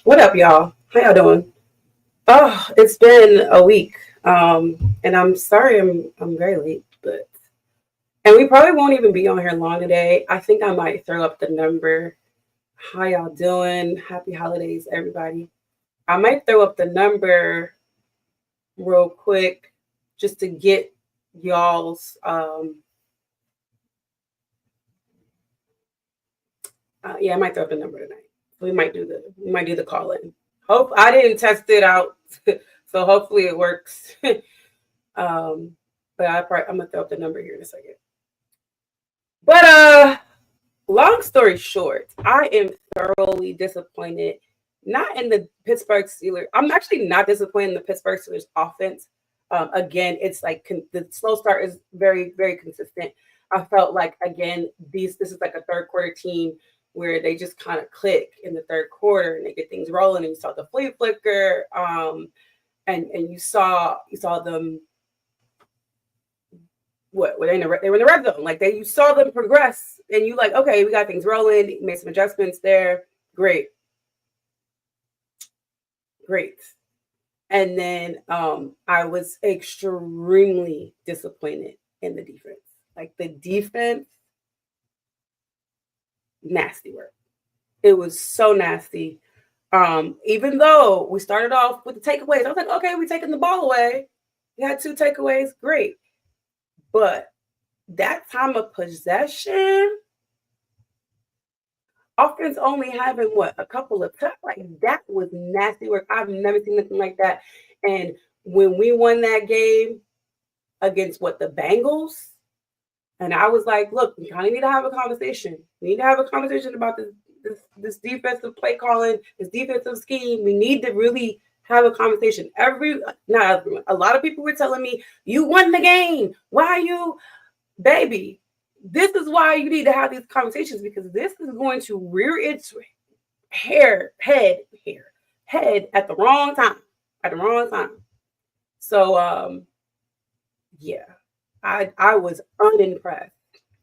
What up, y'all? How y'all doing? Oh, it's been a week, and I'm sorry I'm very late, but and we probably won't even be on here long today. I think I might throw up the number. How y'all doing? Happy holidays, everybody. I might throw up the number real quick just to get y'all's. Yeah, I might throw up the number tonight. We might do the call in. Hope I didn't test it out, so hopefully it works. Um, but I'm gonna throw up the number here in a second. But long story short, I am thoroughly disappointed. Not in the Pittsburgh Steelers. I'm actually not disappointed in the Pittsburgh Steelers offense. Again, it's like the slow start is very, very consistent. I felt like again, this is like a third quarter team where they just kind of click in the third quarter and they get things rolling. And you saw the flea flicker, and you saw them what were they were in the red zone. Like you saw them progress and you like, okay, we got things rolling, made some adjustments there. Great. Great. And then I was extremely disappointed in the defense. Like the defense, nasty work. It was so nasty. Even though we started off with the takeaways, I was like, okay, we taking the ball away. We had 2 takeaways, great. But that time of possession, offense only having a couple of touch, like that was nasty work. I've never seen anything like that. And when we won that game against the Bengals, and I was like, look, we kind of need to have a conversation. We need to have a conversation about this defensive play calling, this defensive scheme. We need to really have a conversation. Not everyone. A lot of people were telling me, you won the game. Why you, baby? This is why you need to have these conversations, because this is going to rear its head at the wrong time. At the wrong time. So yeah. I was unimpressed,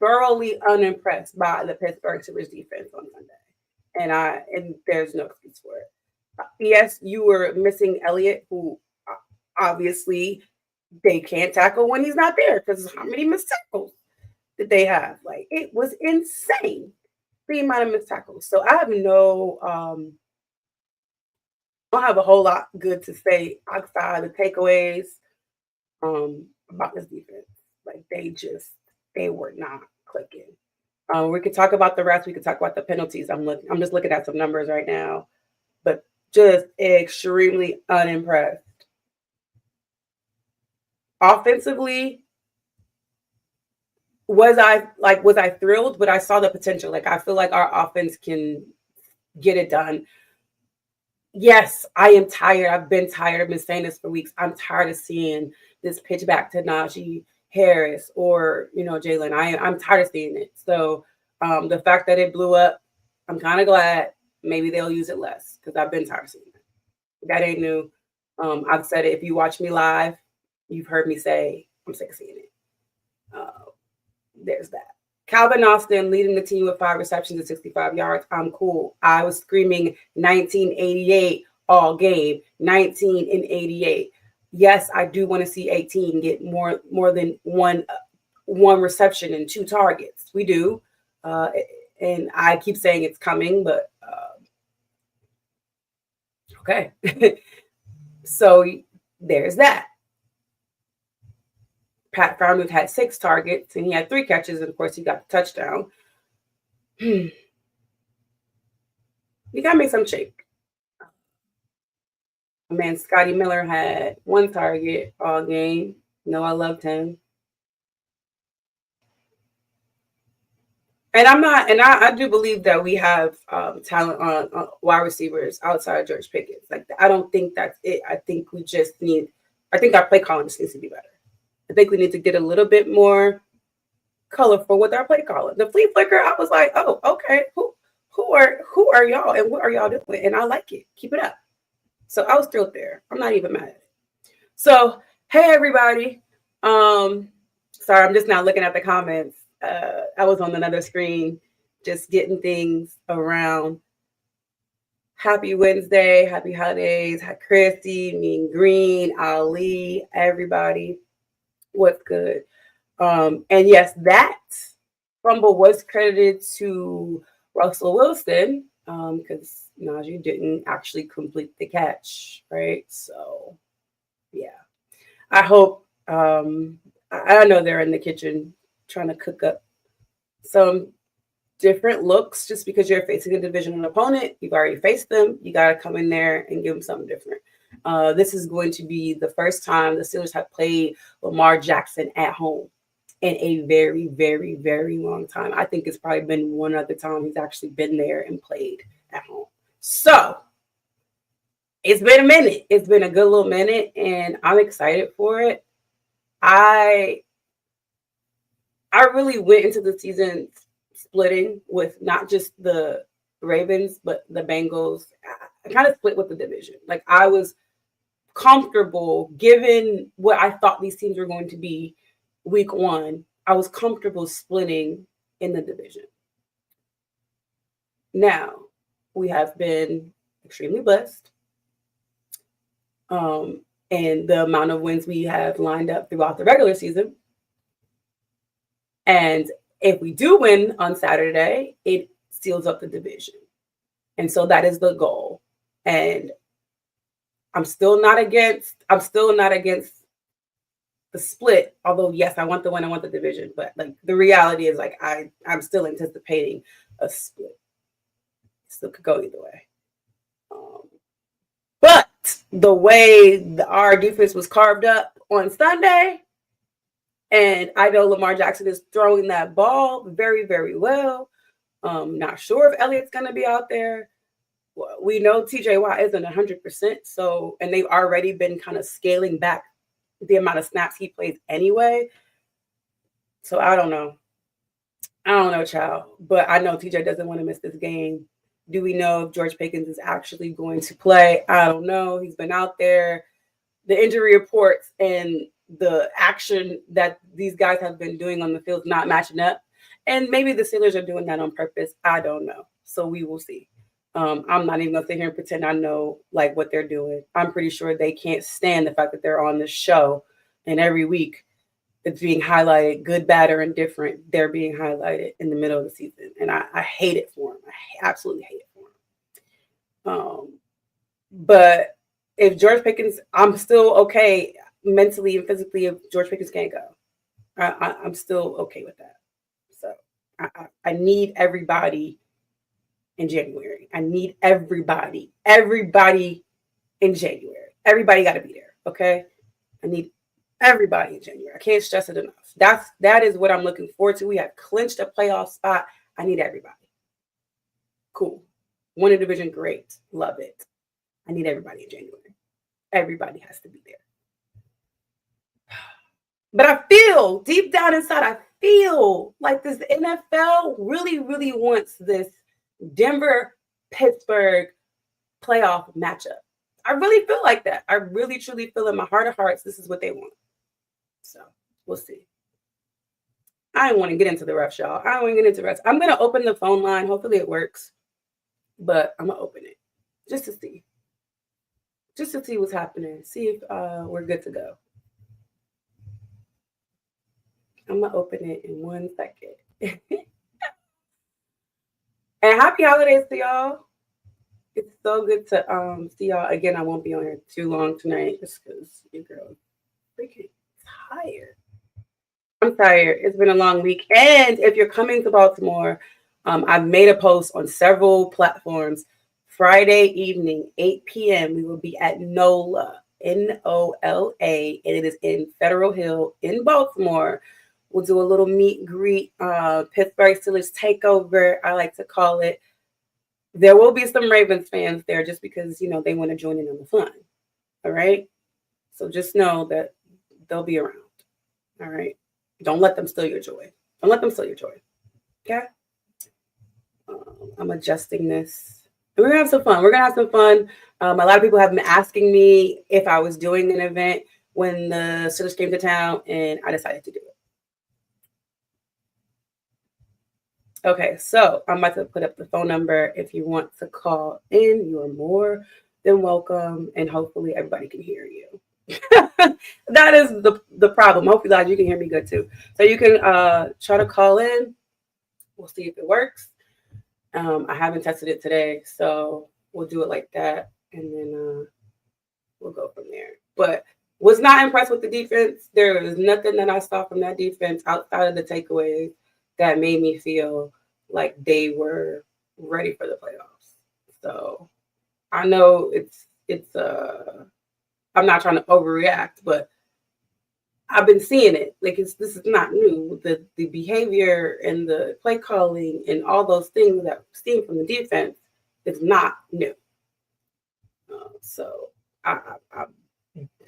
thoroughly unimpressed by the Pittsburgh Steelers defense on Sunday. And there's no excuse for it. Yes, you were missing Elliott, who obviously they can't tackle when he's not there, because how many missed tackles did they have? Like, it was insane, the amount of missed tackles. So I have I don't have a whole lot good to say outside of the takeaways about this defense. Like they were not clicking. We could talk about the rest. We could talk about the penalties. I'm just looking at some numbers right now, but just extremely unimpressed. Offensively, was I thrilled? But I saw the potential. Like, I feel like our offense can get it done. Yes, I am tired. I've been tired. I've been saying this for weeks. I'm tired of seeing this pitch back to Najee Harris or Jalen. I'm tired of seeing it. So the fact that it blew up, I'm kind of glad. Maybe they'll use it less, because I've been tired of seeing it. That ain't new. I've said it. If you watch me live, you've heard me say I'm sick of seeing it. There's that. Calvin Austin leading the team with 5 receptions and 65 yards. I'm cool. I was screaming 1988 all game. 1988. Yes, I do want to see 18 get more than one reception and 2 targets. We do. And I keep saying it's coming, but okay. So there's that. Pat Freiermuth had 6 targets, and he had 3 catches, and of course he got the touchdown. You gotta make some shake. My man Scotty Miller had 1 target all game. I loved him. And I'm not, and I do believe that we have talent on wide receivers outside of George Pickens. Like, I don't think that's it. I think we just need, I think our play calling just needs to be better. I think we need to get a little bit more colorful with our play calling. The flea flicker, I was like, oh, okay, who are y'all and what are y'all doing? And I like it. Keep it up. So I was thrilled there. I'm not even mad at it. So hey everybody. Sorry, I'm just now looking at the comments. I was on another screen just getting things around. Happy Wednesday, happy holidays, hi Christy, Mean Green, Ali, everybody. What's good? And yes, that fumble was credited to Russell Wilson because Najee didn't actually complete the catch, right? So, yeah. I hope, I know they're in the kitchen trying to cook up some different looks just because you're facing a divisional opponent. You've already faced them. You got to come in there and give them something different. This is going to be the first time the Steelers have played Lamar Jackson at home in a very, very, very long time. I think it's probably been one other time he's actually been there and played at home. So it's been a minute. It's been a good little minute, and I'm excited for it. I really went into the season splitting with not just the Ravens, but the Bengals. I kind of split with the division. Like, I was comfortable, given what I thought these teams were going to be week one, I was comfortable splitting in the division. Now, we have been extremely blessed. And the amount of wins we have lined up throughout the regular season. And if we do win on Saturday, it seals up the division. And so that is the goal. And I'm still not against the split. Although, yes, I want the win, I want the division. But like, the reality is, like, I'm still anticipating a split. Still could go either way. But the way our defense was carved up on Sunday, and I know Lamar Jackson is throwing that ball very, very well. Not sure if Elliott's going to be out there. We know TJ Watt isn't 100%. So, and they've already been kind of scaling back the amount of snaps he plays anyway. So I don't know. Child. But I know TJ doesn't want to miss this game. Do we know if George Pickens is actually going to play? I don't know. He's been out there. The injury reports and the action that these guys have been doing on the field is not matching up. And maybe the Steelers are doing that on purpose. I don't know. So we will see. I'm not even going to sit here and pretend I know like what they're doing. I'm pretty sure they can't stand the fact that they're on this show and every week it's being highlighted, good, bad, or indifferent. They're being highlighted in the middle of the season. And I hate it for them. I absolutely hate it for them. But if George Pickens, I'm still okay mentally and physically if George Pickens can't go. I'm still okay with that. So I need everybody in January. I need everybody in January. Everybody got to be there, okay? I need everybody in January. I can't stress it enough. That is what I'm looking forward to. We have clinched a playoff spot. I need everybody. Cool. Won a division, great. Love it. I need everybody in January. Everybody has to be there. But I feel deep down inside, I feel like this NFL really, really wants this Denver-Pittsburgh playoff matchup. I really feel like that. I really, truly feel in my heart of hearts, this is what they want. So we'll see. I don't want to get into the refs, y'all. I don't want to get into refs. I'm going to open the phone line. Hopefully it works. But I'm going to open it just to see. Just to see what's happening. See if we're good to go. I'm going to open it in 1 second. And happy holidays to y'all. It's so good to see y'all. Again, I won't be on here too long tonight just because your girl is freaking tired. I'm tired. It's been a long week. And if you're coming to Baltimore, I've made a post on several platforms. Friday evening, 8 p.m., we will be at NOLA, N-O-L-A, and it is in Federal Hill in Baltimore We'll do a little meet and greet, Pittsburgh Steelers takeover, I like to call it. There will be some Ravens fans there just because, they want to join in on the fun. All right. So just know that they'll be around. All right. Don't let them steal your joy. Don't let them steal your joy. Okay. I'm adjusting this. And we're going to have some fun. We're going to have some fun. A lot of people have been asking me if I was doing an event when the Steelers came to town, and I decided to do it. Okay, so I'm about to put up the phone number. If you want to call in, you are more than welcome, and hopefully everybody can hear you. That is the problem. Hopefully, guys, you can hear me good too. So you can try to call in. We'll see if it works. I haven't tested it today, so we'll do it like that, and then we'll go from there. But was not impressed with the defense. There was nothing that I saw from that defense outside of the takeaways that made me feel like they were ready for the playoffs. So I know it's I'm not trying to overreact, but I've been seeing it. Like this is not new. The behavior and the play calling and all those things that we've seen from the defense is not new. So I'm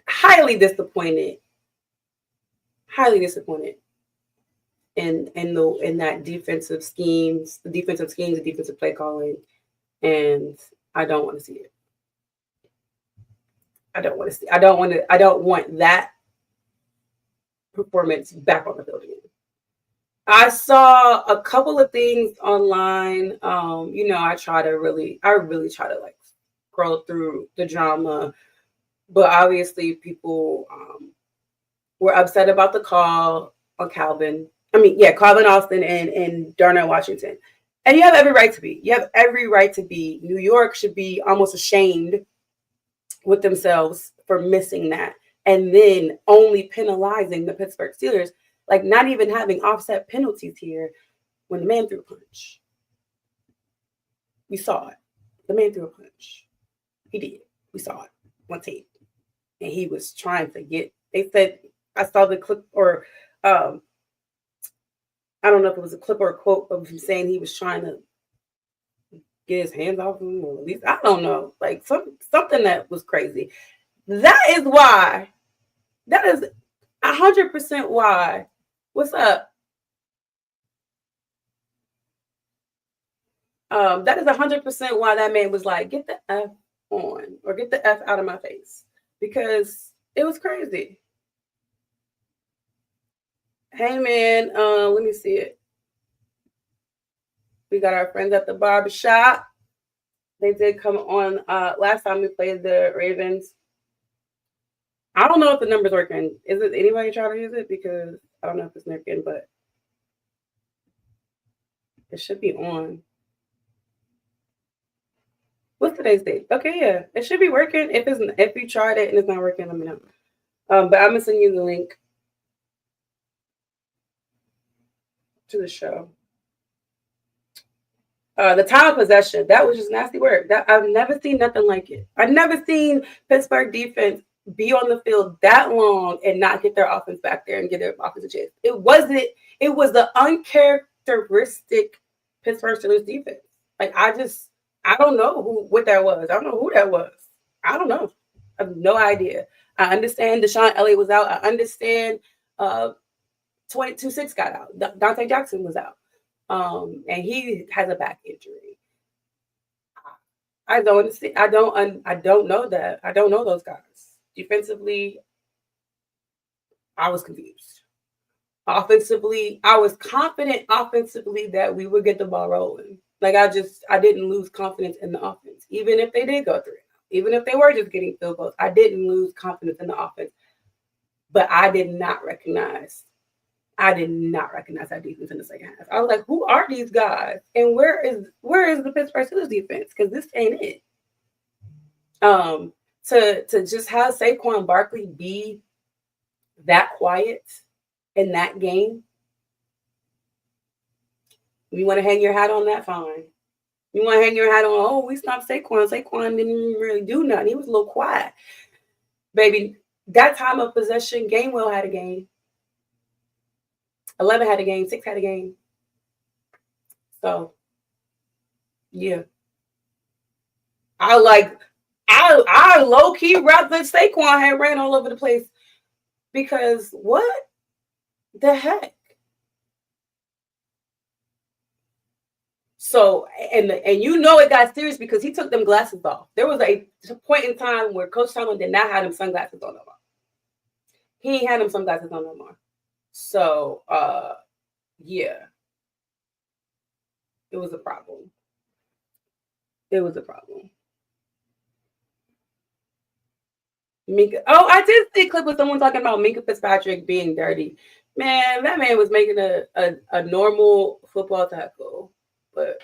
highly disappointed. Highly disappointed in that defensive schemes, the defensive play calling, and I don't want to see it. I don't want that performance back on the field again. I saw a couple of things online. I really try to like scroll through the drama, but obviously people were upset about the call on Calvin Austin and Darnell Washington. And you have every right to be. You have every right to be. New York should be almost ashamed with themselves for missing that. And then only penalizing the Pittsburgh Steelers, like not even having offset penalties here when the man threw a punch. We saw it. The man threw a punch. He did. We saw it on tape. And he was trying to they said, I saw the clip or I don't know if it was a clip or a quote of him saying he was trying to get his hands off him, or at least I don't know, like something that was crazy. That is 100% why. What's up? That is 100% why that man was like, get the F on, or get the F out of my face, because it was crazy. Hey man, let me see it. We got our friends at the barbershop. They did come on last time we played the Ravens. I don't know if the number's working. Is it anybody trying to use it? Because I don't know if it's working, but it should be on. What's today's date? Okay, yeah, it should be working. If you tried it and it's not working, let me know. But I'm gonna send you the link to the show. The time of possession, that was just nasty work. That I've never seen nothing like it. I've never seen Pittsburgh defense be on the field that long and not get their offense back there and get their offense a chance. It was the uncharacteristic Pittsburgh Steelers defense. Like I don't know what that was. I don't know who that was. I don't know. I have no idea. I understand Deshaun Elliott was out. I understand 22-6 got out. Dante Jackson was out. And he has a back injury. I don't understand. I don't know that. I don't know those guys. Defensively, I was confused. Offensively, I was confident offensively that we would get the ball rolling. Like I didn't lose confidence in the offense, even if they did go through it. Even if they were just getting field goals, I didn't lose confidence in the offense. But I did not recognize that defense in the second half. I was like, who are these guys? And where is the Pittsburgh Steelers defense? Because this ain't it. To just have Saquon Barkley be that quiet in that game. You want to hang your hat on that? Fine. You want to hang your hat on, oh, we stopped Saquon. Saquon didn't really do nothing. He was a little quiet. Baby, that time of possession, Gainwell had a game. 11 had a game, 6 had a game. So, yeah. I low key rather Saquon had ran all over the place because what the heck? So and you know it got serious because he took them glasses off. There was a point in time where Coach Tomlin did not have them sunglasses on no more. He ain't had them sunglasses on no more. So yeah. It was a problem. It was a problem. Minka. Oh, I did see a clip with someone talking about Minka Fitzpatrick being dirty. Man, that man was making a normal football tackle. But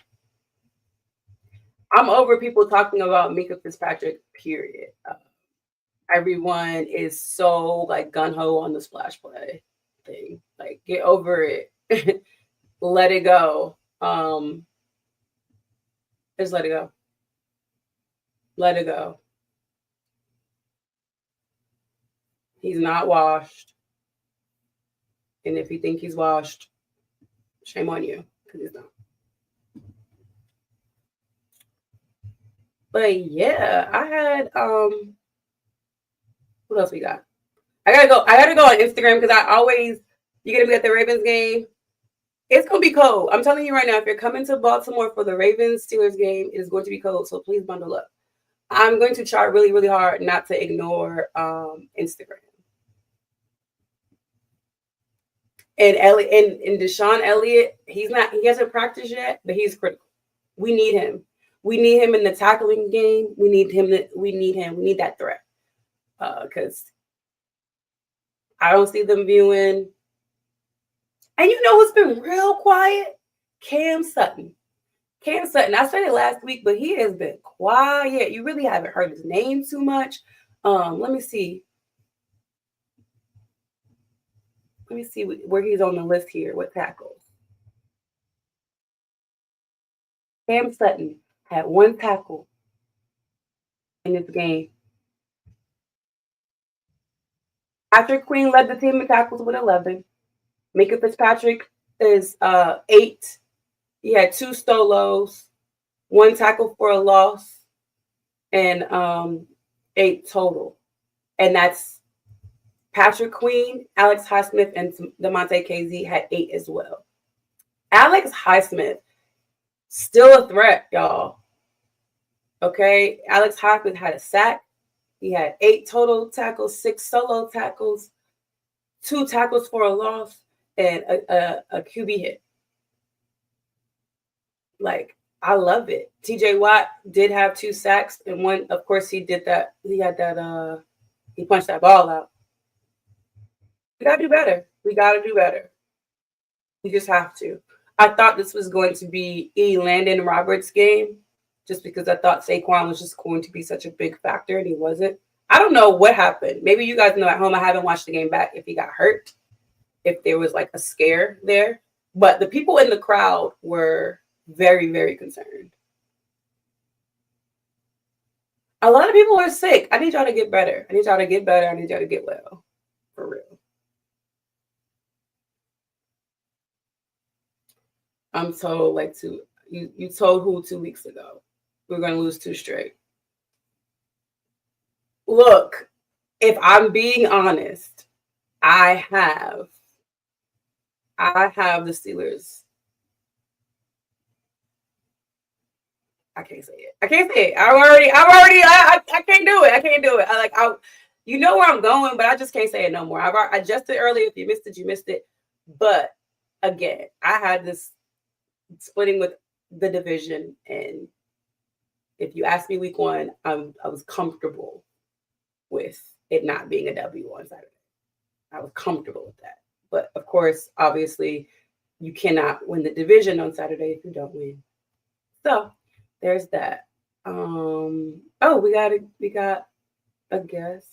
I'm over people talking about Minka Fitzpatrick, period. Everyone is so like gun-ho on the splash play thing. Like, get over it. Let it go. Just let it go. Let it go. He's not washed. And if you think he's washed, shame on you, because he's not. But yeah, I had what else we got? I gotta go on Instagram because you're gonna be at the Ravens game. It's gonna be cold. I'm telling you right now, if you're coming to Baltimore for the Ravens Steelers game, it is going to be cold. So please bundle up. I'm going to try really, really hard not to ignore Instagram. And Deshaun Elliott, he hasn't practiced yet, but he's critical. We need him. We need him in the tackling game. We need him. We need that threat. Because I don't see them viewing. And you know who's been real quiet? Cam Sutton. Cam Sutton. I said it last week, but he has been quiet. You really haven't heard his name too much. Let me see. Let me see where he's on the list here with tackles. Cam Sutton had 1 tackle in this game. Patrick Queen led the team in tackles with 11. Minka Fitzpatrick is 8. He had 2 stolos, 1 tackle for a loss, and 8 total. And that's Patrick Queen, Alex Highsmith, and Damontae Kazee had 8 as well. Alex Highsmith, still a threat, y'all. Okay, Alex Highsmith had a sack. He had 8 total tackles, 6 solo tackles, 2 tackles for a loss, and a QB hit. Like, I love it. TJ Watt did have 2 sacks, and one, of course, he did that. He had that. He punched that ball out. We gotta do better. We gotta do better. We just have to. I thought this was going to be Elandon Roberts' game, just because I thought Saquon was just going to be such a big factor, and he wasn't. I don't know what happened. Maybe you guys know at home. I haven't watched the game back if he got hurt, if there was like a scare there. But the people in the crowd were very, very concerned. A lot of people are sick. I need y'all to get better. I need y'all to get better. I need y'all to get well. For real. I'm told you told who 2 weeks ago we're going to lose 2 straight. Look, if I'm being honest, I have the Steelers. I can't say it. I can't say it. I can't do it. I can't do it. You know where I'm going, but I just can't say it no more. I adjusted earlier. If you missed it, you missed it. But again, I had this splitting with the division, and if you asked me week 1, I was comfortable with it not being a W on Saturday. I was comfortable with that. But of course, obviously, you cannot win the division on Saturday if you don't win. So there's that. We got a guess.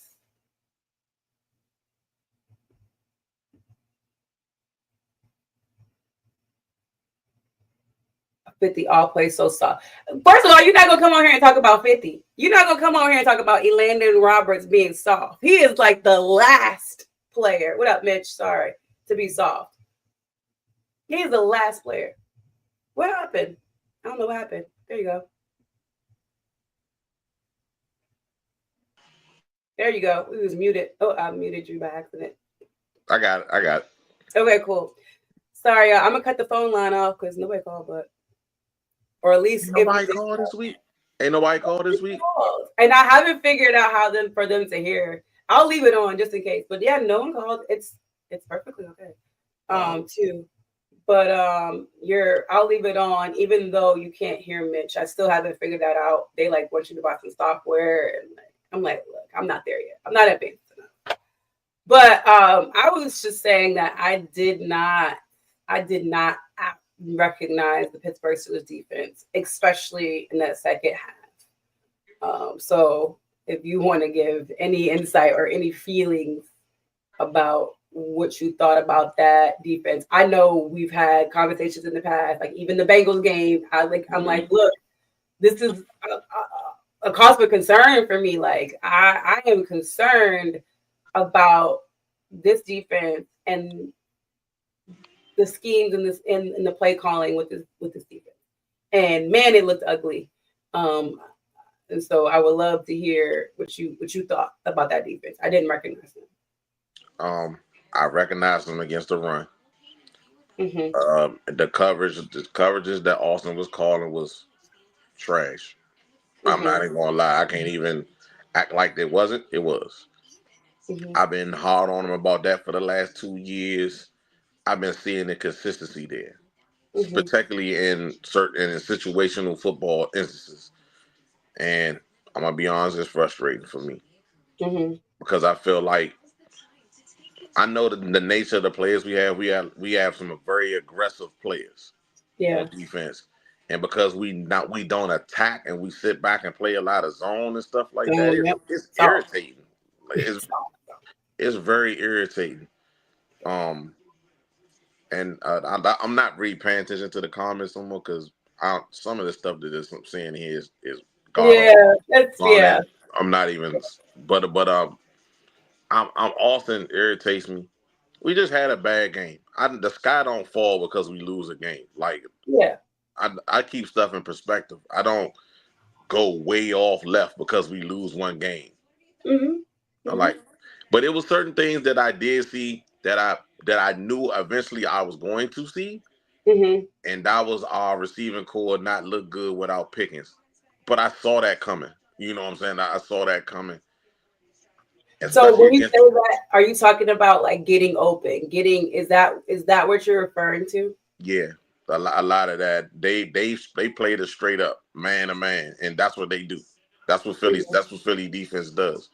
50 all plays so soft. First of all, you're not gonna come on here and talk about 50. You're not gonna come on here and talk about Elandon Roberts being soft. He is like the last player. What up, Mitch? Sorry, to be soft. He's the last player. What happened? I don't know what happened. There you go. There you go. It was muted. Oh, I muted you by accident. I got it. I got it. Okay, cool. Sorry, I'm gonna cut the phone line off because nobody called, but or at least Ain't if nobody called this week. Ain't nobody called this week. called. And I haven't figured out how then for them to hear. I'll leave it on just in case. But yeah, no one called. It's perfectly okay. Too. But I'll leave it on even though you can't hear Mitch. I still haven't figured that out. They like want you to buy some software and I'm like, look, I'm not there yet. I'm not advanced enough. But I was just saying that I did not recognize the Pittsburgh Steelers defense, especially in that second half. So if you want to give any insight or any feelings about what you thought about that defense, I know we've had conversations in the past, like even the Bengals game. I'm like, look, this is a cause for concern for me. Like I am concerned about this defense and the schemes and this in the play calling with this defense. And man, it looked ugly. And so I would love to hear what you thought about that defense. I didn't recognize them. I recognized them against the run. Mm-hmm. The coverages that Austin was calling was trash. I'm not even gonna lie. I can't even act like it wasn't. It was. I've been hard on him about that for the last 2 years. I've been seeing the consistency there, particularly in situational football instances. And I'm gonna be honest, it's frustrating for me because I feel like I know the nature of the players we have. We have some very aggressive players on defense, and because we don't attack and we sit back and play a lot of zone and stuff like that, it's irritating. Like, it's very irritating. Um, and I'm not really paying attention to the comments anymore because some of the stuff that I'm saying here is god awful. I'm not even, but I'm often irritates me. We just had a bad game. The sky don't fall because we lose a game. Like I keep stuff in perspective. I don't go way off left because we lose one game. I'm like, but it was certain things that I did see that I knew eventually I was going to see, and that was our receiving core not look good without Pickens. But I saw that coming. You know what I'm saying? I saw that coming. So when you say that, are you talking about like getting open? Is that what you're referring to? Yeah, a lot of that. They played it straight up, man to man, and that's what they do. That's what Philly defense does.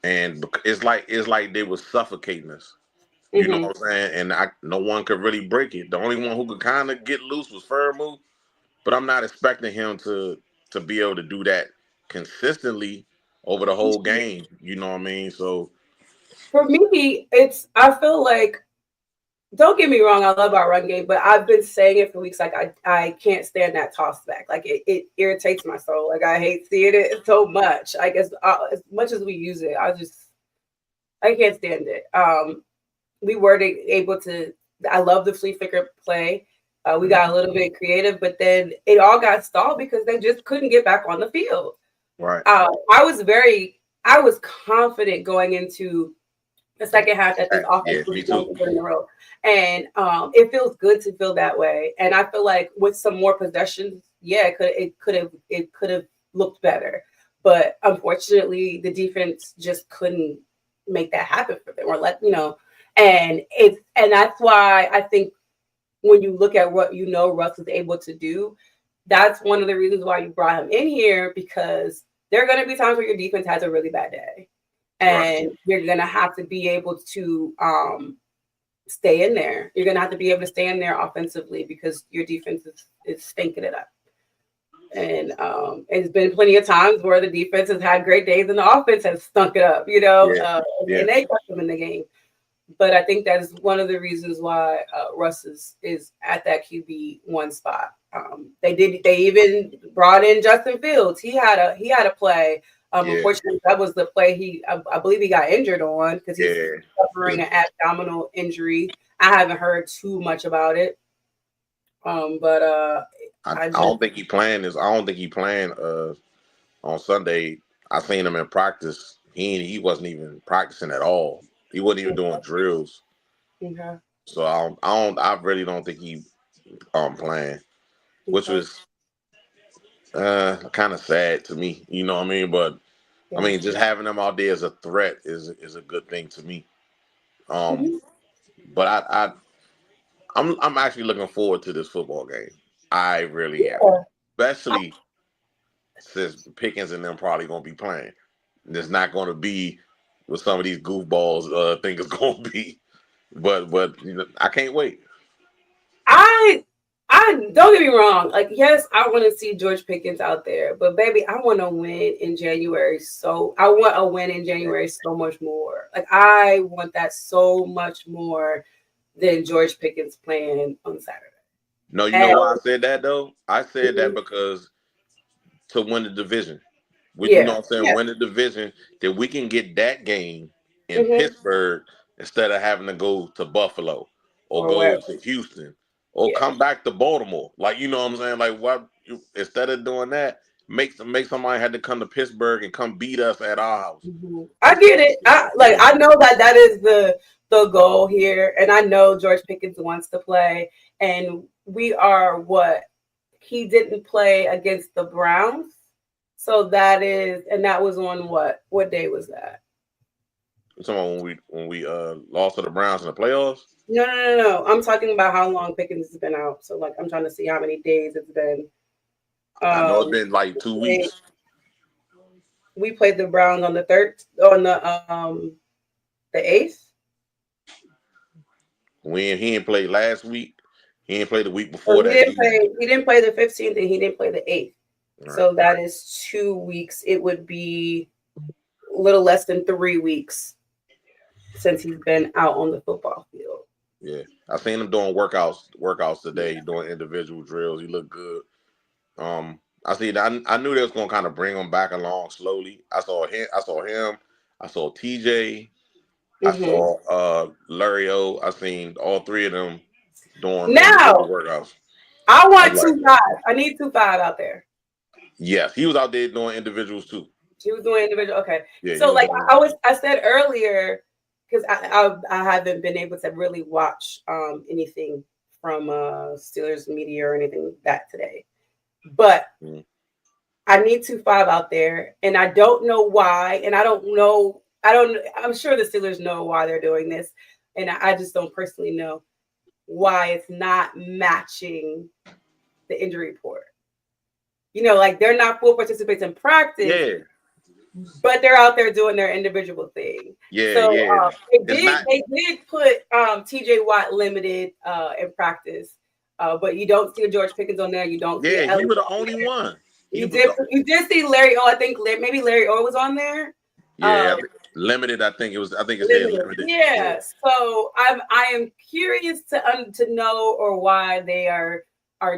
And it's like they were suffocating us. You know what I'm saying? And no one could really break it. The only one who could kind of get loose was Furmu, but I'm not expecting him to be able to do that consistently over the whole game. You know what I mean? So for me, I feel like, don't get me wrong, I love our run game, but I've been saying it for weeks. Like I can't stand that toss back. Like it irritates my soul. Like I hate seeing it so much. I guess as much as we use it, I can't stand it. We were able to. I love the flea flicker play. We got a little bit creative, but then it all got stalled because they just couldn't get back on the field. Right. I was confident going into the second half that this offense was going to put in a row. And it feels good to feel that way. And I feel like with some more possessions, it could have looked better. But unfortunately, the defense just couldn't make that happen for them, and that's why I think when you look at what Russ was able to do, that's one of the reasons why you brought him in here, because there are going to be times where your defense has a really bad day. And you're going to have to be able to stay in there. You're going to have to be able to stay in there offensively because your defense is stinking it up. And it's been plenty of times where the defense has had great days and the offense has stunk it up, and they kept them in the game. But I think that is one of the reasons why Russ is at that QB1 spot. They even brought in Justin Fields. He had a play. Unfortunately, that was the play I believe he got injured on because he's suffering an abdominal injury. I haven't heard too much about it. But I don't think he playing this. I don't think he playing on Sunday. I seen him in practice. He wasn't even practicing at all. He wasn't even doing drills. Okay. So I really don't think he playing, which was kind of sad to me. You know what I mean? But I mean, just having him out there as a threat is a good thing to me. But I'm actually looking forward to this football game. I really am, especially since Pickens and them probably gonna be playing. It's not gonna be what some of these goofballs think it's gonna be. But you know, I can't wait. I don't get me wrong. Like, yes, I want to see George Pickens out there, but baby, I want to win in January. So I want a win in January so much more. Like, I want that so much more than George Pickens playing on Saturday. No, you know why I said that though? I said that because to win the division. You know what I'm saying? Win the division, that we can get that game in Pittsburgh instead of having to go to Buffalo or go to Houston or come back to Baltimore. Like, you know what I'm saying? Like, what instead of doing that, make somebody had to come to Pittsburgh and come beat us at our house. I get it. I know that is the goal here, and I know George Pickens wants to play, and we are what he didn't play against the Browns. So that was on what day was that? You're talking about when we lost to the Browns in the playoffs? No. I'm talking about how long Pickens has been out. So like I'm trying to see how many days it's been. I know it's been like 2 weeks. We played the Browns on the 8th. When he didn't play last week, he didn't play the week before that. He didn't play the 15th and he didn't play the 8th. Right. So that is 2 weeks. It would be a little less than 3 weeks since he's been out on the football field. Yeah, I seen him doing workouts today, doing individual drills. He looked good. I knew they was gonna kind of bring him back along slowly. I saw him. I saw TJ. I saw Larry O. I seen all three of them doing workouts. I want 2-5. I need 2-5 out there. Yes, he was out there doing individuals too. He was doing individual. Okay. Yeah, so like I said earlier, because I haven't been able to really watch anything from Steelers media or anything like that today. But I need 2-5 out there, and I don't know why, and I'm sure the Steelers know why they're doing this, and I just don't personally know why it's not matching the injury report. You know, like they're not full participants in practice, but they're out there doing their individual thing. They did put TJ Watt limited in practice, but you don't see George Pickens on there. You don't. Yeah, he was the only one. You did see Larry O. I think maybe Larry O was on there. Yeah, limited. I think it said limited. Yeah. So I am curious to know or why they are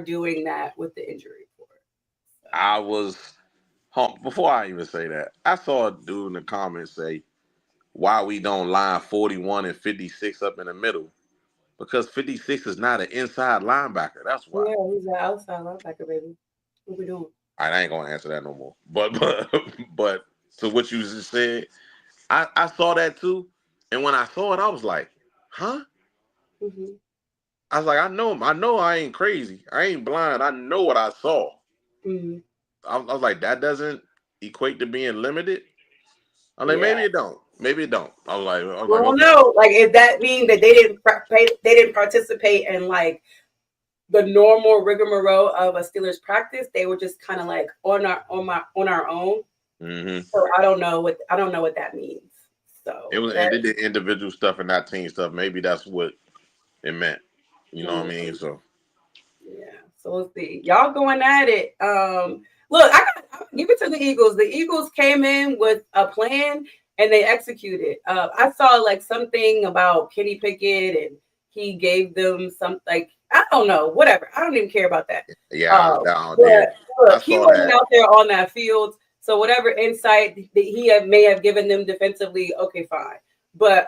doing that with the injury report. Before I even say that, I saw a dude in the comments say, "Why we don't line 41 and 56 up in the middle? Because 56 is not an inside linebacker. That's why." Yeah, he's an outside linebacker, baby. What we doing? I ain't gonna answer that no more. But to what you just said, I saw that too, and when I saw it, I was like, "Huh?" I was like, I know I ain't crazy. I ain't blind. I know what I saw. I was like, that doesn't equate to being limited. I'm like, maybe it don't. Maybe it don't. I was like, no. Like, if that means that they didn't participate in like the normal rigmarole of a Steelers practice, they were just kind of like on our own. So I don't know what that means. So they did individual stuff and not team stuff. Maybe that's what it meant. You know what I mean? So yeah. So we'll see. Y'all going at it. Look, I give it to the Eagles. The Eagles came in with a plan and they executed. I saw like something about Kenny Pickett and he gave them some like I don't know, whatever. I don't even care about that. Yeah, look, he wasn't out there on that field. So whatever insight that he may have given them defensively, okay, fine. But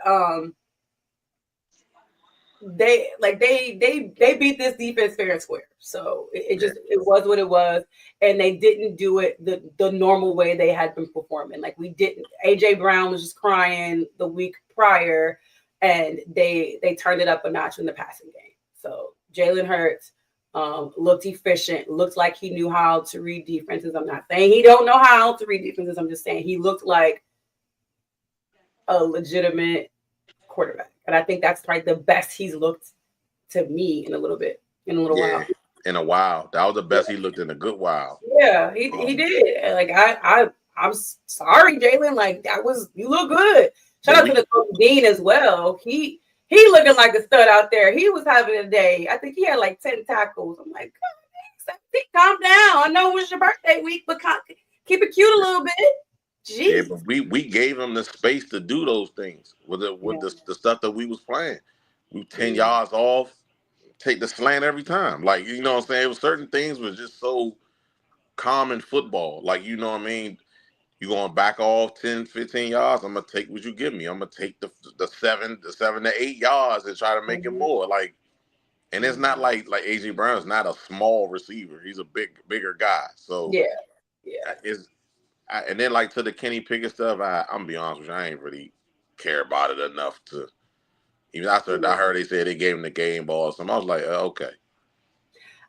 they beat this defense fair and square. So it was what it was, and they didn't do it the normal way they had been performing. Like we didn't. AJ Brown was just crying the week prior, and they turned it up a notch in the passing game. So Jalen Hurts looked efficient, looked like he knew how to read defenses. I'm not saying he don't know how to read defenses. I'm just saying he looked like a legitimate quarterback. And I think that's like the best he's looked to me in a little while. In a while. That was the best he looked in a good while. Yeah, he did. Like I'm sorry, Jalen. Like you look good. Shout out to the coach Dean as well. He looking like a stud out there. He was having a day. I think he had like 10 tackles. I'm like, calm down. I know it was your birthday week, but keep it cute a little bit. Jeez. Yeah, but we gave him the space to do those things with the stuff that we was playing. We 10 yards off, take the slant every time. Like, you know what I'm saying? It was certain things was just so common football. Like, you know what I mean? You going to back off 10, 15 yards, I'm going to take what you give me. I'm going to take the 7 to 8 yards and try to make it more. Like, and it's not like AJ Brown's not a small receiver. He's a bigger guy. So yeah. And then like to the Kenny Pickett stuff, I'm gonna be honest with you, I ain't really care about it enough to. Even after I heard they said they gave him the game ball, so I was like, okay.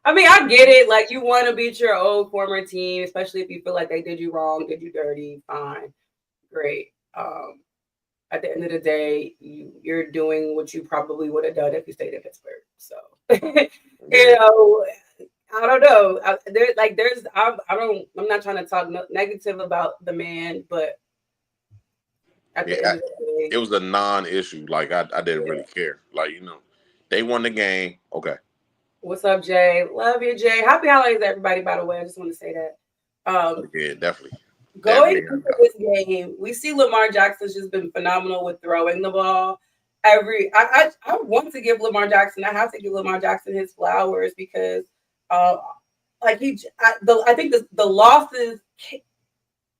I mean, I get it. Like you want to beat your old former team, especially if you feel like they did you wrong, did you dirty. Fine, great. At the end of the day, you're doing what you probably would have done if you stayed in Pittsburgh. So, you know, I don't know. I'm not trying to talk negative about the man, but at the end of the day, it was a non-issue. Like I didn't really care. Like, you know, they won the game. Okay. What's up, Jay? Love you, Jay. Happy holidays, everybody. By the way, I just want to say that. Yeah, definitely. Going into this game, we see Lamar Jackson's just been phenomenal with throwing the ball. I want to give Lamar Jackson. I have to give Lamar Jackson his flowers because, I think the losses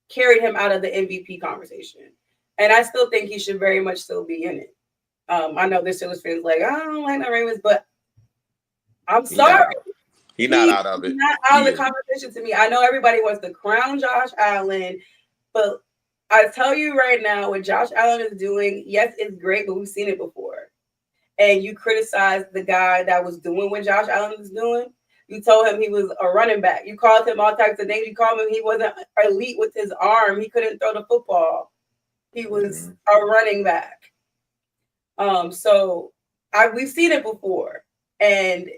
carried him out of the MVP conversation, and I still think he should very much still be in it. I know there's Steelers fans like I don't like no Ravens, but I'm sorry. He's not out of it. Not out of the conversation to me. I know everybody wants to crown Josh Allen, but I tell you right now, what Josh Allen is doing, yes, it's great, but we've seen it before. And you criticize the guy that was doing what Josh Allen was doing. You told him he was a running back. You called him all types of names. You called him he wasn't elite with his arm. He couldn't throw the football. He was a running back. So we've seen it before. And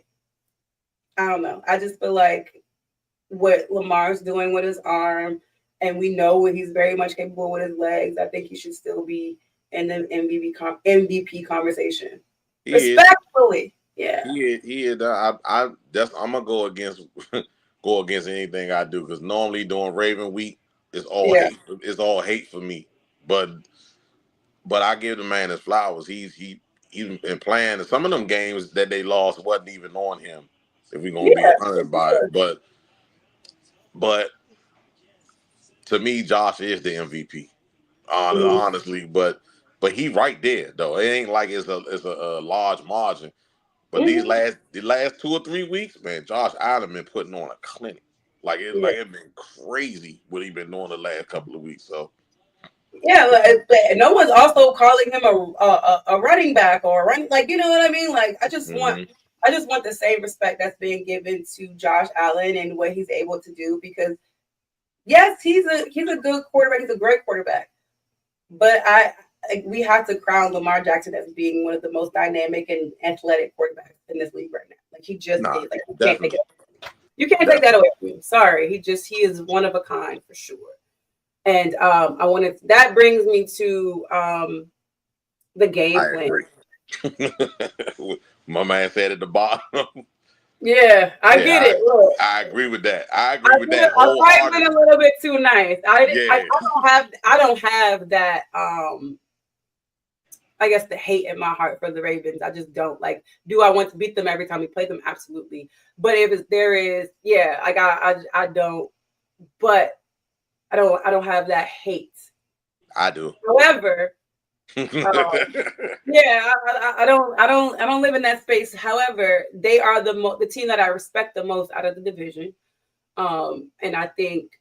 I don't know. I just feel like what Lamar's doing with his arm, and we know what he's very much capable with his legs. I think he should still be in the MVP conversation. Respectfully, yeah. He is. I'm gonna go against anything I do because normally during Raven week it's all hate. It's all hate for me. But I give the man his flowers. He's been playing. Some of them games that they lost wasn't even on him. If we're gonna be honest about it, but to me, Josh is the MVP. Honestly, but he right there though. It ain't like it's a large margin. But the last 2 or 3 weeks, man, Josh Allen been putting on a clinic. Like it's been crazy what he been doing the last couple of weeks. So no one's also calling him a running back or a running, like, you know what I mean? Like I just want the same respect that's being given to Josh Allen and what he's able to do because yes, he's a good quarterback. He's a great quarterback. But we have to crown Lamar Jackson as being one of the most dynamic and athletic quarterbacks in this league right now. Like he just is. Like you can't take that away from him. Sorry. He is one of a kind for sure. And that brings me to the game plan. My man said at the bottom. Yeah, I get it. Look, I agree with that. I agree with that. I might been a little bit too nice. I don't have that. I guess the hate in my heart for the Ravens. I just don't like. Do I want to beat them every time we play them? Absolutely. But there is, like I don't. But I don't have that hate. I do. However, Yeah, I don't live in that space. However, they are the team that I respect the most out of the division. And I think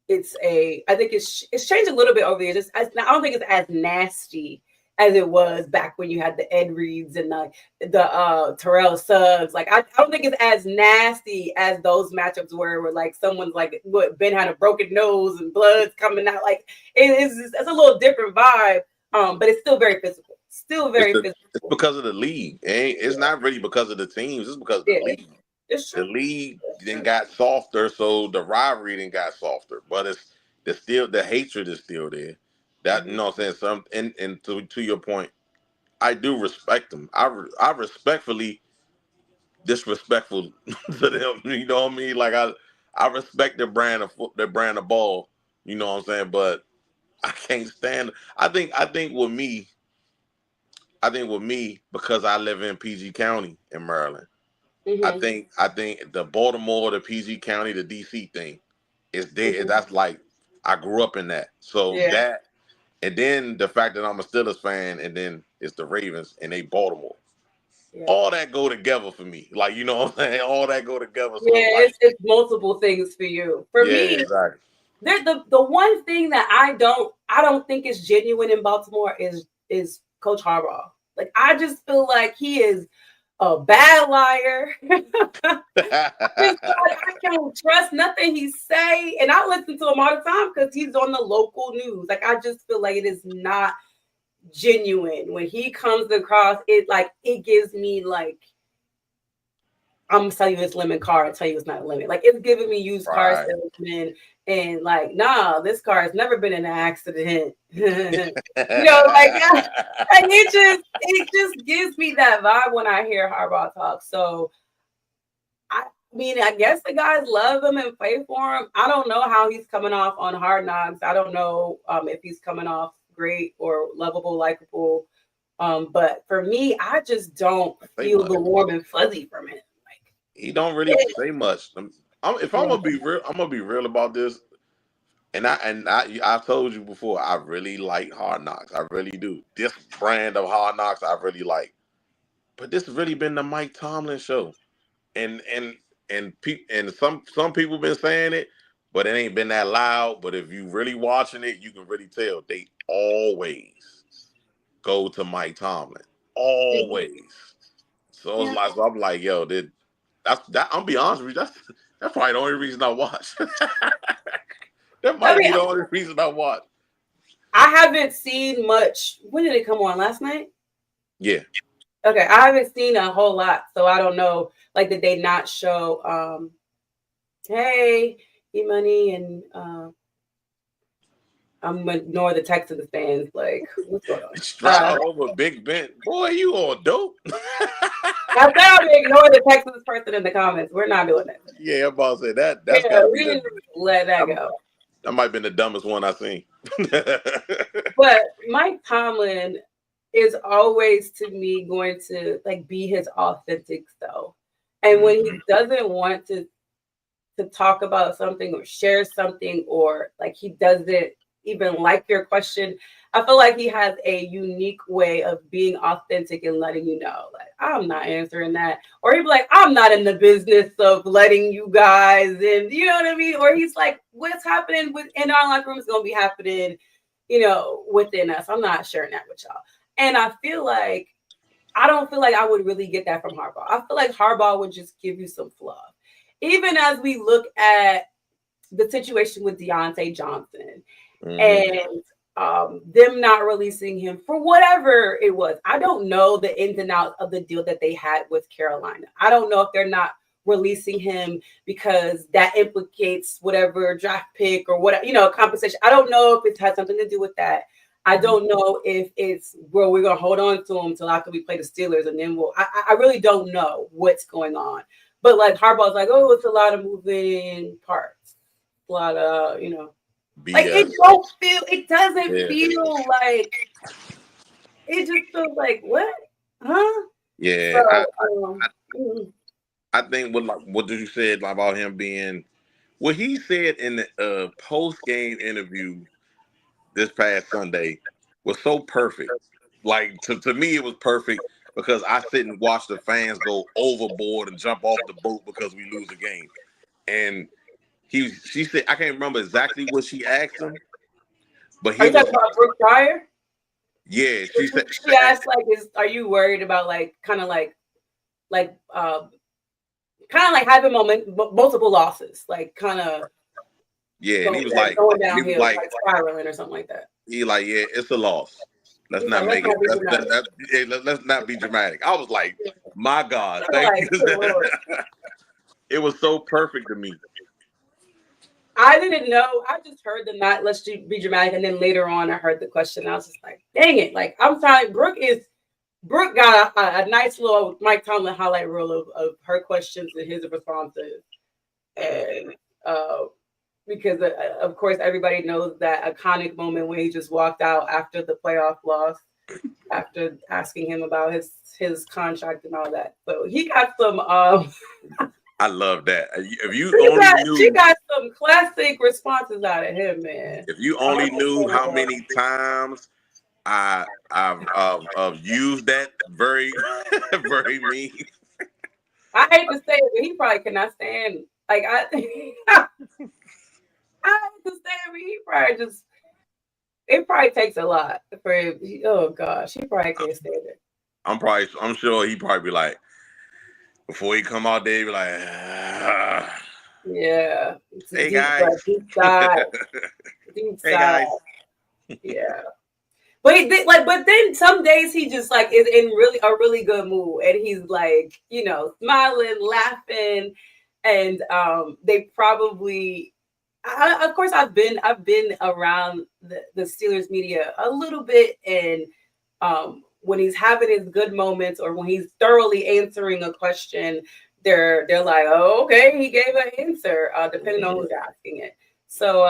it's changed a little bit over the years. I don't think it's as nasty as it was back when you had the Ed Reeds and the Terrell Suggs. Like I don't think it's as nasty as those matchups where like someone's like what Ben had a broken nose and blood's coming out. Like it's a little different vibe. But it's still very physical. Still very physical. It's because of the league. It's not really because of the teams. It's because of the league. It's the league then got softer, so the rivalry then got softer. But it's still the hatred is still there. That you know what I'm saying. And to your point, I do respect them. I respectfully disrespectful to them. You know what I mean? Like I respect their brand of ball. You know what I'm saying? But I can't stand. I think with me because I live in PG County in Maryland. I think the Baltimore, the PG County, the DC thing is there. That's like I grew up in that. So that and then the fact that I'm a Steelers fan and then it's the Ravens and they Baltimore. Yeah. All that go together for me. Like you know what I'm saying? All that go together. So it's multiple things for you. For me, exactly. The one thing that I don't think is genuine in Baltimore is Coach Harbaugh. Like I just feel like he is a bad liar. I can't trust nothing he say, and I listen to him all the time because he's on the local news. Like I just feel like it is not genuine when he comes across. It gives me like I'm gonna tell you it's lemon car and tell you it's not a lemon. Like it's giving me used car salesman and like, nah, this car has never been in an accident. Like it just gives me that vibe when I hear Harbaugh talk. So I mean, I guess the guys love him and play for him. I don't know how he's coming off on Hard Knocks. I don't know if he's coming off great or lovable, likable. But for me, I just don't feel the warm and fuzzy from him. He don't really say much. If I'm gonna be real, I'm gonna be real about this. And I've told you before, I really like Hard Knocks. I really do. This brand of Hard Knocks, I really like. But this has really been the Mike Tomlin show, and some people been saying it, but it ain't been that loud. But if you really watching it, you can really tell they always go to Mike Tomlin, always. So it's like, so I'm like, yo, I'm be honest with you, that's probably the only reason I watch. That might be the only reason I watch. I haven't seen much. When did it come on? Last night? Yeah. Okay, I haven't seen a whole lot, so I don't know. Like, did they not show? Hey, E-Money and I'm gonna ignore the text of the fans. Like, what's going on? Stroud over Big Ben. Boy, you all dope. I said I'm gonna ignore the text of this person in the comments. We're not doing that. Yeah, I'm about to say that. That's gotta be let that go. That might have been the dumbest one I've seen. But Mike Tomlin is always to me going to like be his authentic self. And when he doesn't want to talk about something or share something, or like he doesn't even like your question, I feel like he has a unique way of being authentic and letting you know, like, I'm not answering that. Or he'd be like, I'm not in the business of letting you guys in, you know what I mean? Or he's like, what's happening in our locker room is going to be happening, within us. I'm not sharing that with y'all. And I don't feel like I would really get that from Harbaugh. I feel like Harbaugh would just give you some fluff. Even as we look at the situation with Deontay Johnson and them not releasing him for whatever it was. I don't know the ins and outs of the deal that they had with Carolina. I don't know if they're not releasing him because that implicates whatever draft pick or whatever, compensation. I don't know if it has something to do with that. I don't know if it's where we're going to hold on to him until after we play the Steelers. And then I really don't know what's going on. But like Harbaugh's like, oh, it's a lot of moving parts. A lot of, BS. Like it doesn't feel like, it just feels like, what? Huh? Yeah. So, I think what did you say about him being, what he said in the post-game interview this past Sunday, was so perfect. Like to me, it was perfect because I sit and watch the fans go overboard and jump off the boat because we lose a game. And she said, I can't remember exactly what she asked him, but Are he you was talking about Brooke Pryor? yeah. She said She asked like, are you worried about like kind of like having multiple losses, like kind of yeah, and he was like, going downhill, like spiraling or something like that. He like, yeah, it's a loss. Let's He's not like, make it. Let's not be dramatic. I was like, my God, thank you. It was so perfect to me. I didn't know. I just heard the not let's be dramatic, and then later on, I heard the question. I was just like, dang it! Like I'm trying. Brooke got a nice little Mike Tomlin highlight reel of her questions and his responses, and because of course everybody knows that iconic moment when he just walked out after the playoff loss, after asking him about his contract and all that. So he got some. I love that. If you she got some classic responses out of him, man. If you only knew how many times I've used that very very mean. I hate to say it, but he probably cannot stand. Like I hate to say it, but he probably just. It probably takes a lot for him. Oh gosh, he probably can't stand it. I'm sure he probably be like, before he come out there, he be like, yeah. Hey guys. Deep side. Hey guys. Yeah. But but then some days he just like is in a really good mood, and he's like, smiling, laughing, and they probably. Of course, I've been around the Steelers media a little bit, and when he's having his good moments or when he's thoroughly answering a question, they're like, oh, okay, he gave an answer, depending on who's asking it. So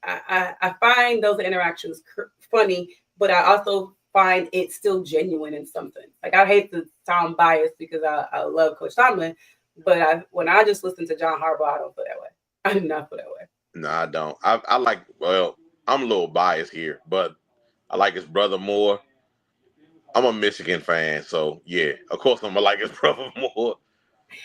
I find those interactions funny, but I also find it still genuine in something. Like I hate to sound biased because I love Coach Tomlin, but when I just listen to John Harbaugh, I don't feel that way. I do not feel that way. No, I don't. I like. Well, I'm a little biased here, but I like his brother more. I'm a Michigan fan, so yeah, of course I'm gonna like his brother more.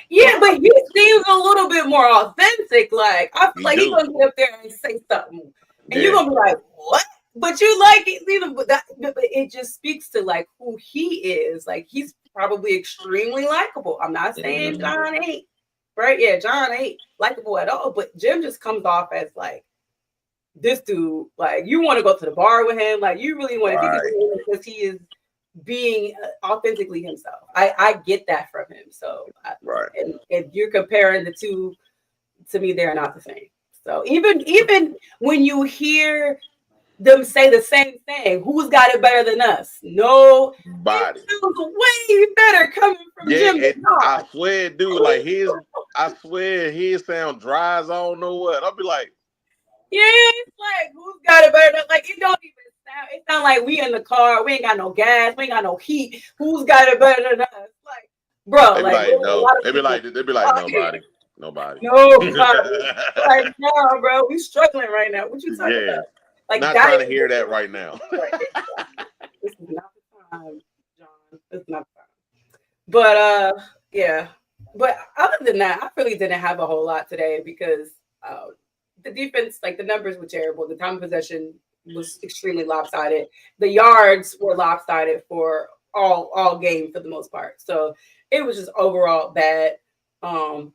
Yeah, but he seems a little bit more authentic. Like I feel like he's gonna get up there and say something, and you're gonna be like, "What?" But you like it, but it just speaks to like who he is. Like he's probably extremely likable. I'm not saying John ain't, right? Yeah, John ain't likable at all. But Jim just comes off as like this dude. Like you want to go to the bar with him. Like you really want to kick it with him because he is being authentically himself. I get that from him. So and if you're comparing the two, to me, they're not the same. So even when you hear them say the same thing, who's got it better than us? Nobody. It feels way better coming from Jim. I swear, dude, like I swear his sound dry as I don't know what. I'll be like, yeah, it's like who's got it better than, like it don't even sound. It sound like we in the car, we ain't got no gas, we ain't got no heat. Who's got it better than us? Like, bro, they be like nobody. Nobody. Like, no, bro, we struggling right now. What you talking about? Like, not trying to hear that right now. This is not the time, John. This is not the time. But yeah. But other than that, I really didn't have a whole lot today because the defense, like the numbers were terrible. The time of possession was extremely lopsided. The yards were lopsided for all game for the most part. So it was just overall bad. But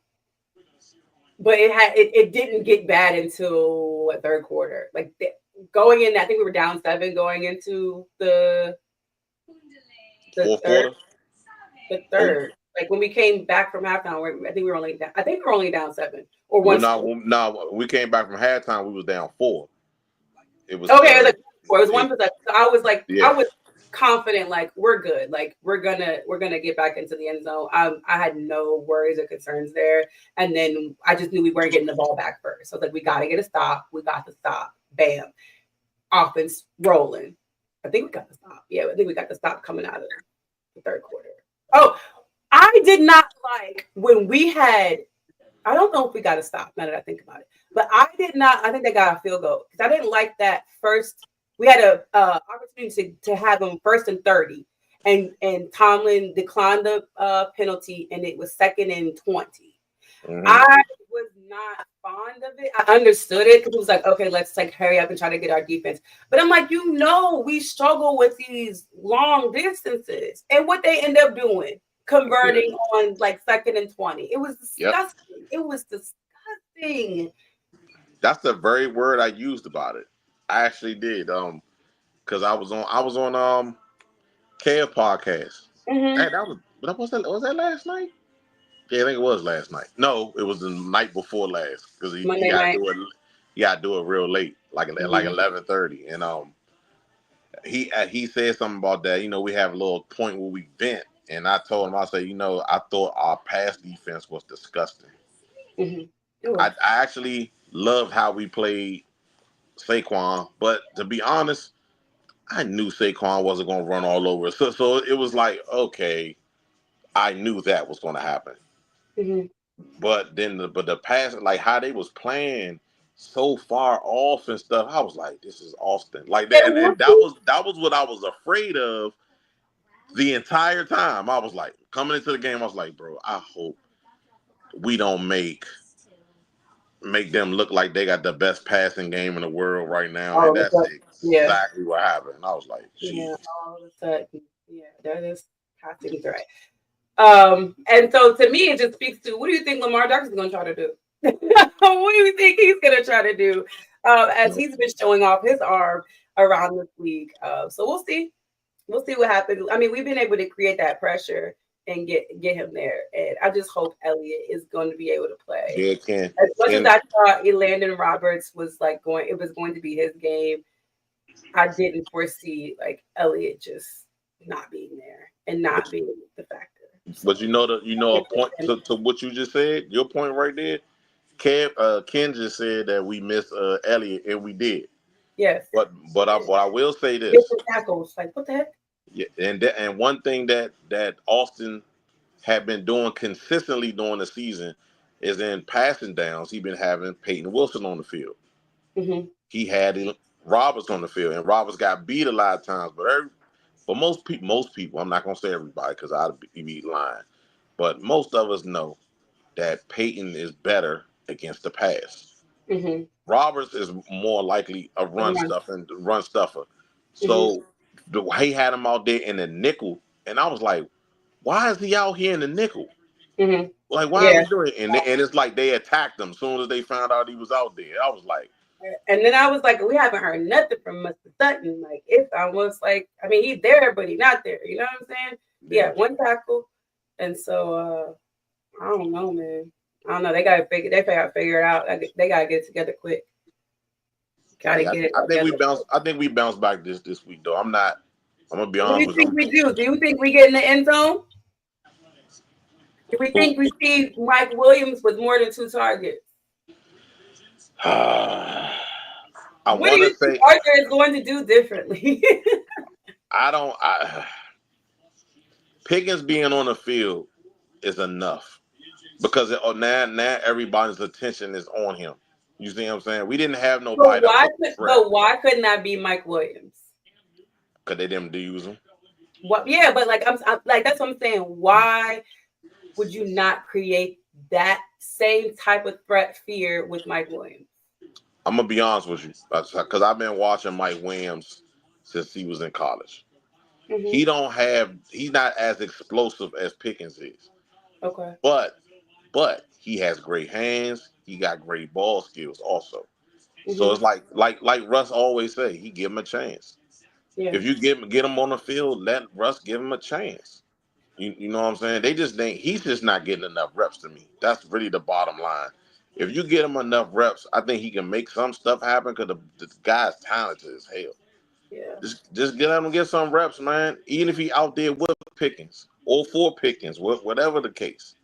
it didn't get bad until third quarter. Like going in, I think we were down 7 going into the fourth quarter. The third. Like when we came back from halftime, I think we were only down 7 or 1. No, we came back from halftime. We was down 4. It was okay. It was 1%. So I was like, I was confident, like we're good, like we're gonna get back into the end zone. I had no worries or concerns there, and then I just knew we weren't getting the ball back first. So I was like, we got to get a stop. We got the stop. Bam, offense rolling. I think we got the stop. Yeah, I think we got the stop coming out of the third quarter. Oh, I did not like when we had. I don't know if we got a stop now that I think about it, but I did not. I think they got a field goal because I didn't like that first. we had a opportunity to have them 1st and 30, and Tomlin declined the penalty, and it was 2nd and 20. Mhm. I was not fond of it. I understood it because it was like, okay, let's like hurry up and try to get our defense. But I'm like, we struggle with these long distances, and what they end up doing, converting on like 2nd and 20. It was disgusting. Yep. It was disgusting. That's the very word I used about it. I actually did. Because I was on KF podcast. Mm-hmm. Hey, was that last night? Yeah, I think it was last night. No, it was the night before last because he Monday got to night. do it. He got to do it real late, like 11:30, and he said something about that. We have a little point where we vent, and I told him, I said, I thought our pass defense was disgusting. Mm-hmm. I actually loved how we played Saquon, but to be honest, I knew Saquon wasn't going to run all over us. So it was like, okay, I knew that was going to happen. Mm-hmm. But then the pass, like how they was playing so far off and stuff, I was like, this is Austin. Like that, and that was what I was afraid of the entire time. I was like, coming into the game, I was like, bro, I hope we don't make them look like they got the best passing game in the world right now. And that's exactly what happened. I was like, geez. Yeah, all of a sudden, that is passing threat. And so to me, it just speaks to, what do you think Lamar Jackson's going to try to do? What do you think he's going to try to do as he's been showing off his arm around this league? So we'll see. We'll see what happens. I mean, we've been able to create that pressure and get him there. And I just hope Elliott is going to be able to play. Yeah, can. As much as I thought Elandon Roberts was it was going to be his game, I didn't foresee like Elliott just not being there and not being the factor. But a point to what you just said, your point right there. Ken just said that we missed Elliott, and we did. Yes. But I will say this. Different tackles, like what the heck? Yeah, and one thing that Austin had been doing consistently during the season is in passing downs. He's been having Peyton Wilson on the field. Mm-hmm. He had Roberts on the field, and Roberts got beat a lot of times. But most people, I'm not gonna say everybody because I'd be lying, but most of us know that Peyton is better against the pass. Mm-hmm. Roberts is more likely a run stuffer. So he had him out there in the nickel, and I was like, why is he out here in the nickel? Mm-hmm. Like, why are we doing it? And it's like they attacked him as soon as they found out he was out there. I was like, and then I was like, we haven't heard nothing from Mr. Sutton. Like, it's almost like, I mean, he's there, but he's not there. You know what I'm saying? Yeah, one tackle. And so, I don't know, man. I don't know. They gotta figure it out. They gotta get it together quick. Gotta get it. I think we bounce back this week, though. I'm gonna be honest with you. What do you think we do? Do you think we get in the end zone? Do we think we see Mike Williams with more than 2 targets? I what do you think Arthur is going to do differently? Pickens being on the field is enough because now everybody's attention is on him. You see what I'm saying? We didn't have nobody. But why couldn't that be Mike Williams? Because they didn't use him. What? Yeah, but like I'm like that's what I'm saying. Why would you not create that same type of threat fear with Mike Williams? I'm gonna be honest with you, because I've been watching Mike Williams since he was in college. Mm-hmm. He's not as explosive as Pickens is. Okay. But he has great hands. He got great ball skills also. Mm-hmm. So it's like Russ always say, he give him a chance. Yeah. If you get him on the field, let Russ give him a chance. You know what I'm saying? He's just not getting enough reps to me. That's really the bottom line. If you get him enough reps, I think he can make some stuff happen because the guy's talented as hell. Yeah. Just get him and get some reps, man. Even if he out there with Pickens or for Pickens, whatever the case.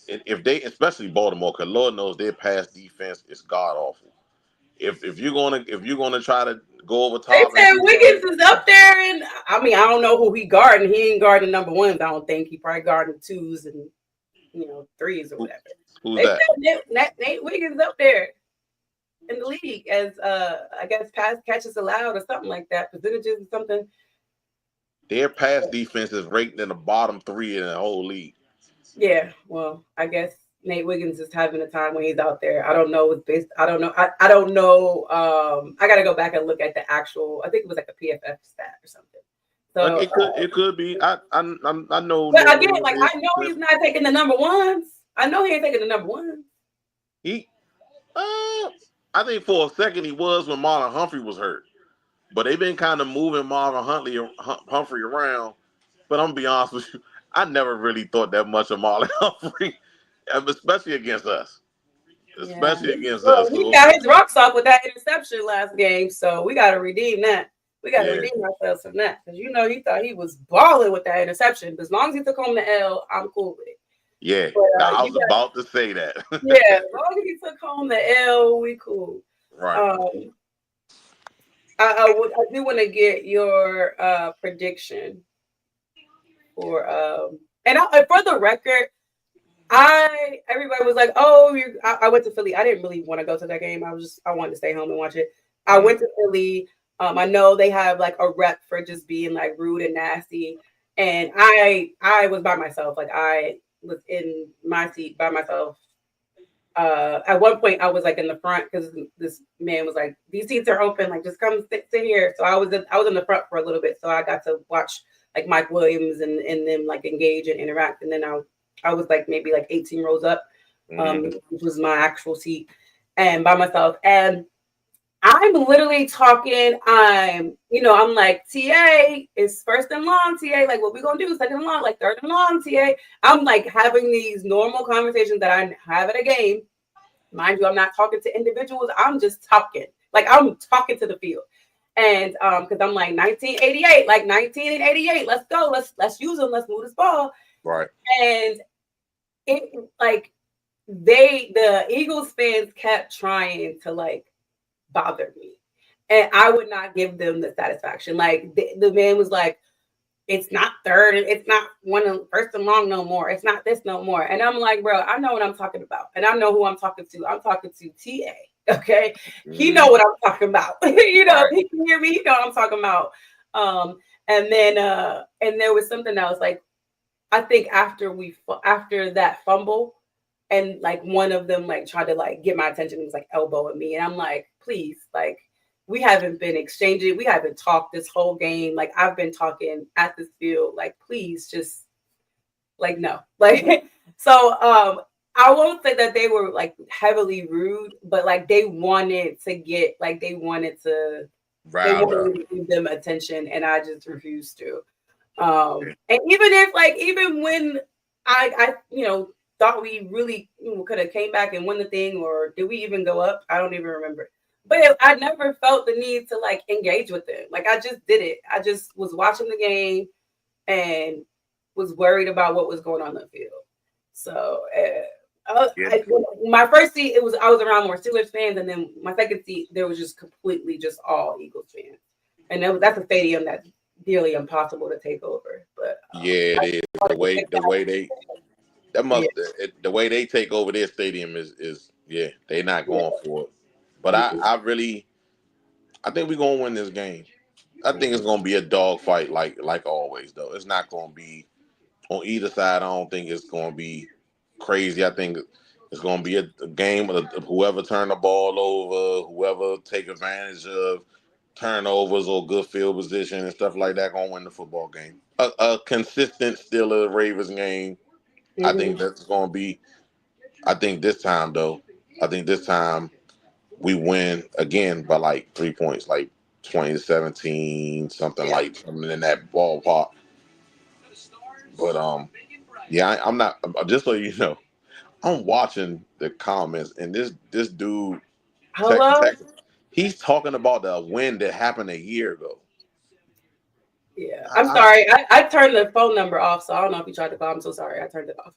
If they, especially Baltimore, because Lord knows their pass defense is god awful. If you're gonna try to go over top, they said Wiggins is up there, and I mean I don't know who he guarding. He ain't guarding number 1s. I don't think he probably guarding 2s and 3s or whatever. Who's that? Nate Wiggins up there. in the league as I guess pass catches allowed or something like that, percentages or something. Their pass defense is ranked in the bottom 3 in the whole league. Yeah, well, I guess Nate Wiggins is having a time when he's out there. I don't know. It's based. I don't know. I don't know. I got to go back and look at the actual. I think it was like a PFF stat or something. So It could be. I know. but again, like I know he's not taking the number ones. I know he ain't taking the number ones. He, I think for a second he was when Marlon Humphrey was hurt, but they've been kind of moving Marlon Humphrey around. But I'm gonna be honest with you, I never really thought that much of Marlon Humphrey, especially against us. Especially against us. He got his rocks off with that interception last game, so we got to redeem that. We got to redeem ourselves from that because he thought he was balling with that interception. But as long as he took home the L, I'm cool with it. Yeah, but, I was about to say that. Yeah, as long as he took home the L, we cool. Right. I do want to get your prediction for and for the record. Everybody was like, oh, I went to Philly. I didn't really want to go to that game. I wanted to stay home and watch it. I went to Philly. I know they have like a rep for just being like rude and nasty. And I was by myself. Like I was in my seat by myself. At one point I was like in the front because this man was like, these seats are open. Like just come sit here. So I was in the front for a little bit. So I got to watch like Mike Williams and them like engage and interact. And then I was like maybe like 18 rows up, which was my actual seat, and by myself. And I'm literally talking. I'm like, TA is first and long, TA. Like, what we gonna do? Second and long, like third and long, TA. I'm like having these normal conversations that I have at a game. Mind you, I'm not talking to individuals. I'm just talking. Like I'm talking to the field. And because I'm like 1988, like 1988. Let's go. Let's use them. Let's move this ball. Right. And it like the Eagles fans kept trying to like bother me, and I would not give them the satisfaction. Like the man was like, it's not third, it's not first and long no more, it's not this no more. And I'm like, bro, I know what I'm talking about, and I know who I'm talking to. I'm talking to TA. Okay, he know what I'm talking about. Right. If he can hear me, he know what I'm talking about. And then and there was something that was like, I think after that fumble, and like one of them like tried to like get my attention, and was like elbowing me, and I'm like, please, like we haven't been exchanging, we haven't talked this whole game. Like I've been talking at this field, like please just like no, like so. I won't say that they were like heavily rude, but like they wanted to give them attention, and I just refused to. And even when I thought we really could have came back and won the thing, or did we even go up? I don't even remember. But I never felt the need to like engage with them. Like I just did it. I just was watching the game and was worried about what was going on in the field. So my first seat, I was around more Steelers fans, and then my second seat there was just completely just all Eagles fans, and that's a stadium that's nearly impossible to take over. But yeah, it is the way they take over their stadium is they're not going for it. But I think we're gonna win this game. I think it's gonna be a dogfight like always though. It's not gonna be on either side. I don't think it's gonna be crazy. I think it's gonna be a game of whoever turn the ball over, whoever take advantage of turnovers or good field position and stuff like that, gonna win the football game. A consistent Steelers Ravens game. I think that's gonna be. I think this time we win again by like 3 points, like 20-17, something in that ballpark. But I'm not. Just so you know, I'm watching the comments, and this dude, he's talking about the win that happened a year ago. Yeah, I'm sorry. I turned the phone number off, so I don't know if you tried to call. I'm so sorry. I turned it off.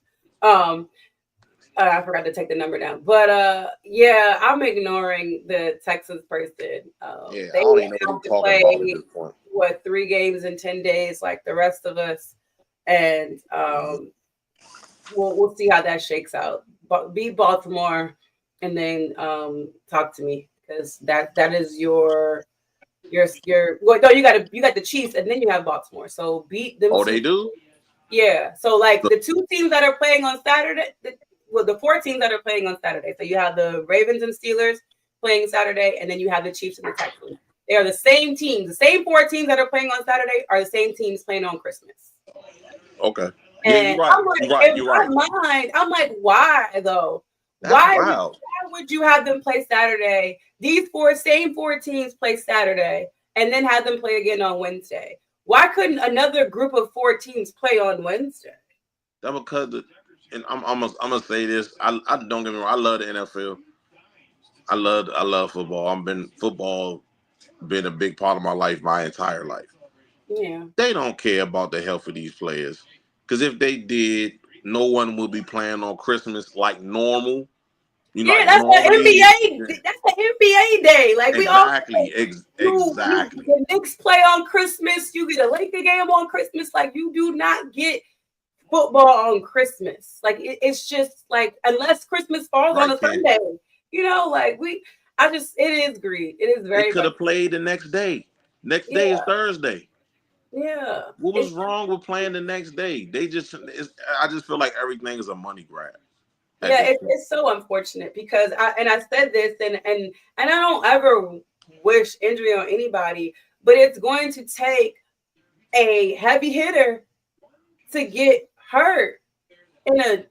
I forgot to take the number down. But I'm ignoring the Texas person. They don't even know what you're talking about at this point. What, 3 games in 10 days, like the rest of us, and we'll see how that shakes out. But beat Baltimore, and then talk to me, because that is your well, no, you got the Chiefs and then you have Baltimore. So beat them Oh, two. they do? Yeah. So like the two teams that are playing on Saturday, the four teams that are playing on Saturday. So you have the Ravens and Steelers playing Saturday, and then you have the Chiefs and the Texans. They are the same teams. The same four teams that are playing on Saturday are the same teams playing on Christmas. Okay. Yeah, you're And right. I'm like, You're right. in You're my right. mind, I'm like, why though? That's wild. Why would you have them play Saturday? These same four teams play Saturday and then have them play again on Wednesday. Why couldn't another group of four teams play on Wednesday? That because and I'm gonna say this. I don't get me wrong. I love the NFL. I love football. Football been a big part of my life my entire life. Yeah. They don't care about the health of these players. Because if they did, no one would be playing on Christmas like normal. You know, Yeah, like that's normally. the NBA. That's the NBA day. Like we all Exactly. Exactly. the Knicks play on Christmas. You get a Laker game on Christmas. Like you do not get football on Christmas. Like it's just like unless Christmas falls on a Sunday. You know, like it is greed. It is very. They could have played the next day. Next day is Thursday. Yeah. What was wrong with playing the next day? I just feel like everything is a money grab. Yeah, it's so unfortunate because I said this and I don't ever wish injury on anybody, but it's going to take a heavy hitter to get hurt in a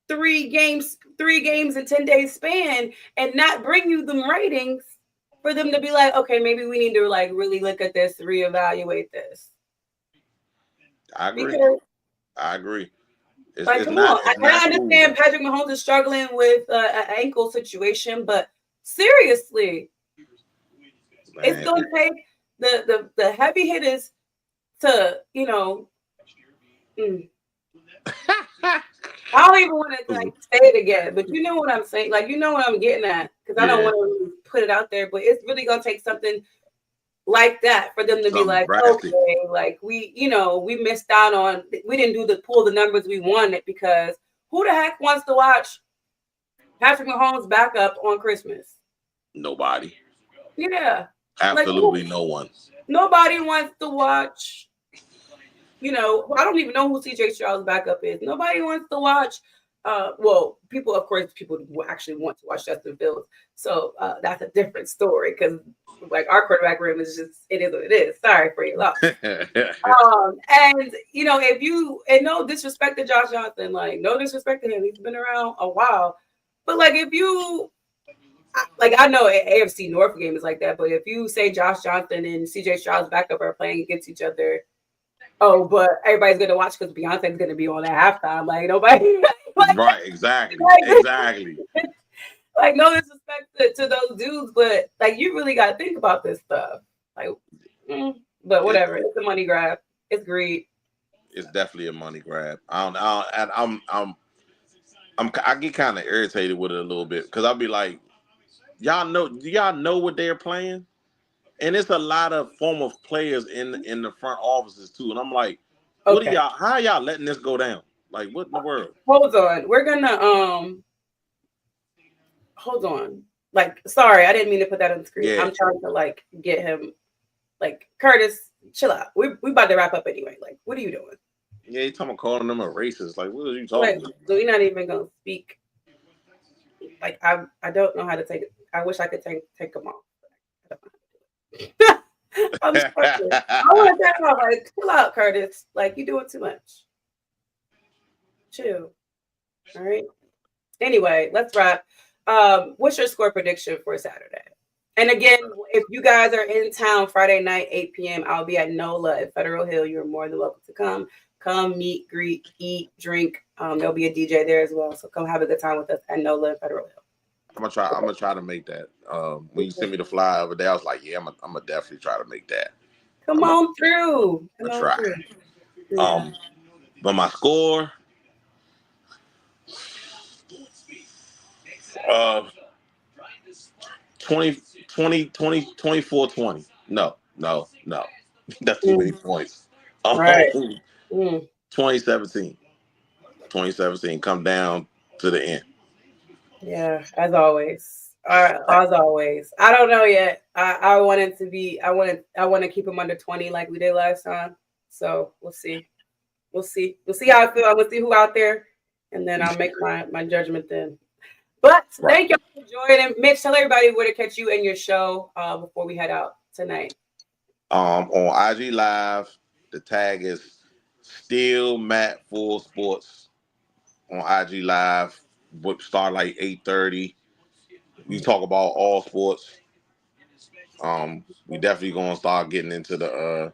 3 games in 10 days span and not bring you them ratings for them to be like, okay, maybe we need to like really look at this, reevaluate this. I agree. Because, I agree. come on. I understand Patrick Mahomes is struggling with an ankle situation, but seriously, it's going to take the heavy hitters to, I don't even want to like say it again, but you know what I'm saying? Like, you know what I'm getting at because I don't want to put it out there, but it's really going to take something like that for them to be like, drastic. Okay, like we missed out on, we didn't pull the numbers we wanted because who the heck wants to watch Patrick Mahomes backup on Christmas? Nobody. Yeah. Absolutely no one. Nobody wants to watch. I don't even know who CJ Stroud's backup is. Nobody wants to watch. People will actually want to watch Justin Fields. So that's a different story because like our quarterback room is just, it is what it is. Sorry for your loss. And if no disrespect to Josh Johnson, like no disrespect to him, he's been around a while. But like I know an AFC North game is like that, but if you say Josh Johnson and CJ Stroud's backup are playing against each other, but everybody's gonna watch because Beyonce's gonna be on at halftime. Like nobody, right? Exactly, exactly. Like no disrespect to those dudes, but like you really got to think about this stuff. Like, but whatever, it's a money grab. It's greed. It's definitely a money grab. I get kind of irritated with it a little bit because I'll be like, do y'all know what they're playing? And it's a lot of former players in the front offices too. And I'm like, what are y'all? How are y'all letting this go down? Like, what in the world? Hold on, we're gonna hold on. Like, sorry, I didn't mean to put that on the screen. Yeah. I'm trying to like get him. Like, Curtis, chill out. We about to wrap up anyway. Like, what are you doing? Yeah, you talking about calling them a racist? Like, what are you talking about? So we're not even gonna speak. Like, I don't know how to take it. I wish I could take them off. I don't know. I'm struggling. I want to talk about like, chill out, Curtis. Like you doing too much. Chill. All right. Anyway, let's wrap. What's your score prediction for Saturday? And again, if you guys are in town Friday night, 8 p.m., I'll be at NOLA at Federal Hill. You're more than welcome to come. Come, meet, greet, eat, drink. There'll be a DJ there as well. So come have a good time with us at NOLA at Federal Hill. I'm gonna try to make that. When you sent me the flyer over there, I was like, yeah, I'm gonna definitely try to make that. Come on through. I'm gonna try. Yeah. But my score, 24-20. No. That's too many points. Right. 2017. Come down to the end. Yeah, as always. As always. I don't know yet. I want it to be. I want to keep him under 20 like we did last time. So we'll see. We'll see how I feel. I'm gonna see who out there, and then I'll make my judgment then. But thank you for joining. Mitch, tell everybody where to catch you and your show before we head out tonight. On IG Live, the tag is Still Matt Full Sports on IG Live. Start like 8:30. We talk about all sports. We definitely gonna start getting into the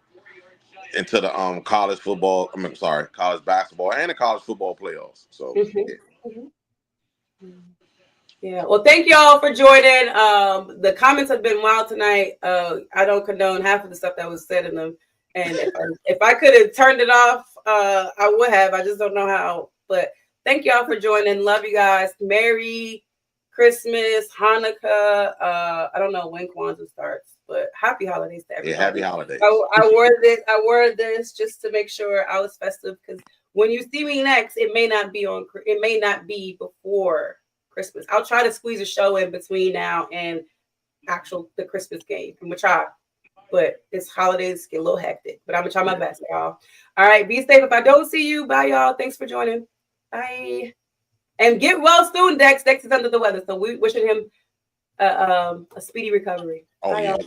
college football. College basketball and the college football playoffs. So yeah. Well, thank y'all for joining. The comments have been wild tonight. I don't condone half of the stuff that was said in them. And if I could have turned it off, I would have. I just don't know how. But thank y'all for joining. Love you guys. Merry Christmas, Hanukkah. I don't know when Kwanzaa starts, but happy holidays to everybody. Yeah, happy holidays. I wore this just to make sure I was festive, because when you see me next, it may not be before Christmas. I'll try to squeeze a show in between now and the Christmas game. I'm gonna try, but it's holidays get a little hectic. But I'm gonna try my best, y'all. All right, be safe. If I don't see you, bye, y'all. Thanks for joining. Bye. And get well soon, Dex. Dex is under the weather, so we wishing him a speedy recovery. Oh, bye, yeah. y'all.